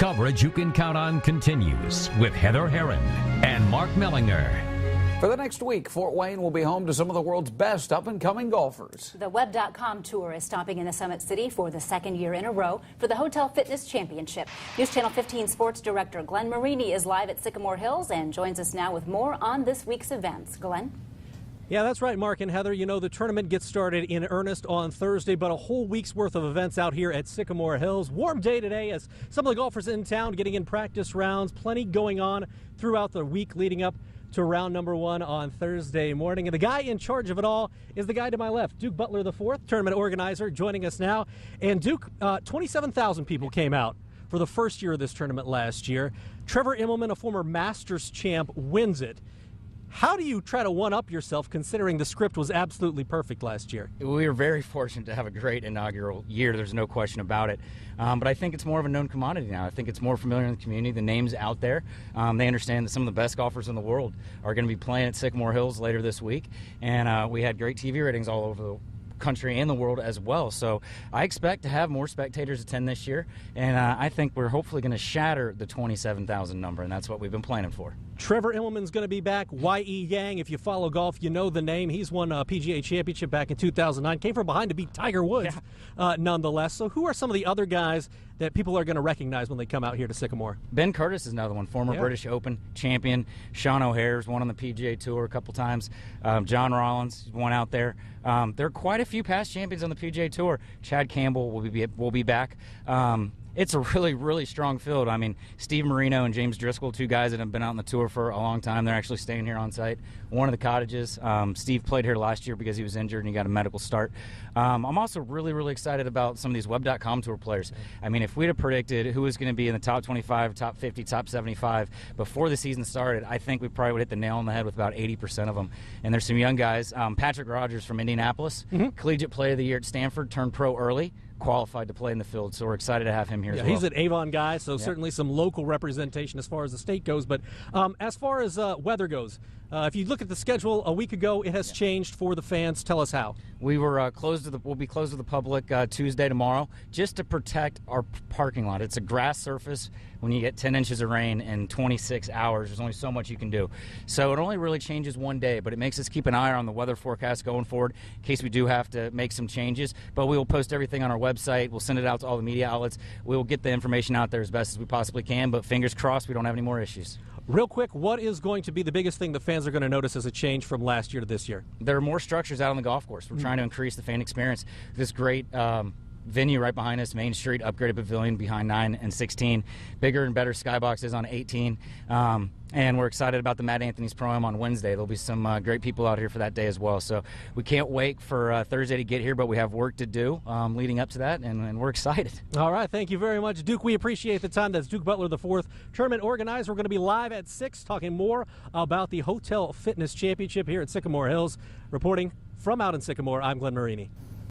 Coverage you can count on continues with Heather Herron and Mark Mellinger. For the next week, Fort Wayne will be home to some of the world's best up-and-coming golfers. The Web.com Tour is stopping in the Summit City for the second year in a row for the Hotel Fitness Championship. News Channel 15 Sports Director Glenn Marini is live at Sycamore Hills and joins us now with more on this week's events. Glenn? Yeah, that's right, Mark and Heather. You know, the tournament gets started in earnest on Thursday, but a whole week's worth of events out here at Sycamore Hills. Warm day today as some of the golfers in town getting in practice rounds. Plenty going on throughout the week leading up to round number one on Thursday morning. And the guy in charge of it all is the guy to my left, Duke Butler IV, tournament organizer, joining us now. And Duke, 27,000 people came out for the first year of this tournament last year. Trevor Immelman, a former Masters champ, wins it. How do you try to one-up yourself considering the script was absolutely perfect last year? We were very fortunate to have a great inaugural year. There's no question about it. But I think it's more of a known commodity now. I think it's more familiar in the community. The name's out there. They understand that some of the best golfers in the world are going to be playing at Sycamore Hills later this week. And we had great TV ratings all over the country and the world as well. So I expect to have more spectators attend this year. And I think we're hopefully going to shatter the 27,000 number. And that's what we've been planning for. Trevor Immelman's going to be back. Y.E. Yang, if you follow golf, you know the name. He's won a PGA championship back in 2009. Came from behind to beat Tiger Woods, nonetheless. So who are some of the other guys that people are going to recognize when they come out here to Sycamore? Ben Curtis is another one, former British Open champion. Sean O'Hare's won on the PGA Tour a couple times. John Rollins won out there. There are quite a few past champions on the PGA Tour. Chad Campbell will be back. It's a really, really strong field. I mean, Steve Marino and James Driscoll, two guys that have been out on the tour for a long time. They're actually staying here on site. One of the cottages. Steve played here last year because he was injured and he got a medical start. I'm also really, really excited about some of these Web.com Tour players. I mean, if we'd have predicted who was going to be in the top 25, top 50, top 75 before the season started, I think we probably would hit the nail on the head with about 80% of them. And there's some young guys. Patrick Rogers from Indianapolis, Collegiate Player of the Year at Stanford, turned pro early. Qualified to play in the field, so we're excited to have him here as well. He's an Avon guy, so certainly some local representation as far as the state goes. But as far as weather goes, if you look at the schedule a week ago, it has changed for the fans. Tell us how. We were we'll be closed to the public Tuesday tomorrow, just to protect our parking lot. It's a grass surface. When you get 10 inches of rain in 26 hours, there's only so much you can do. So it only really changes one day, but it makes us keep an eye on the weather forecast going forward in case we do have to make some changes. But we will post everything on our website. We'll send it out to all the media outlets. We will get the information out there as best as we possibly can, but fingers crossed we don't have any more issues. Real quick, what is going to be the biggest thing the fans are going to notice as a change from last year to this year? There are more structures out on the golf course. We're trying to increase the fan experience. This great venue right behind us, Main Street, upgraded pavilion behind 9 and 16, bigger and better skyboxes on 18, and we're excited about the Matt Anthony's Pro-Am on Wednesday. There'll be some great people out here for that day as well. So we can't wait for Thursday to get here, but we have work to do leading up to that, and we're excited. All right, thank you very much, Duke. We appreciate the time. That's Duke Butler IV, tournament organizer. We're going to be live at 6 talking more about the Hotel Fitness Championship here at Sycamore Hills. Reporting from out in Sycamore, I'm Glenn Marini.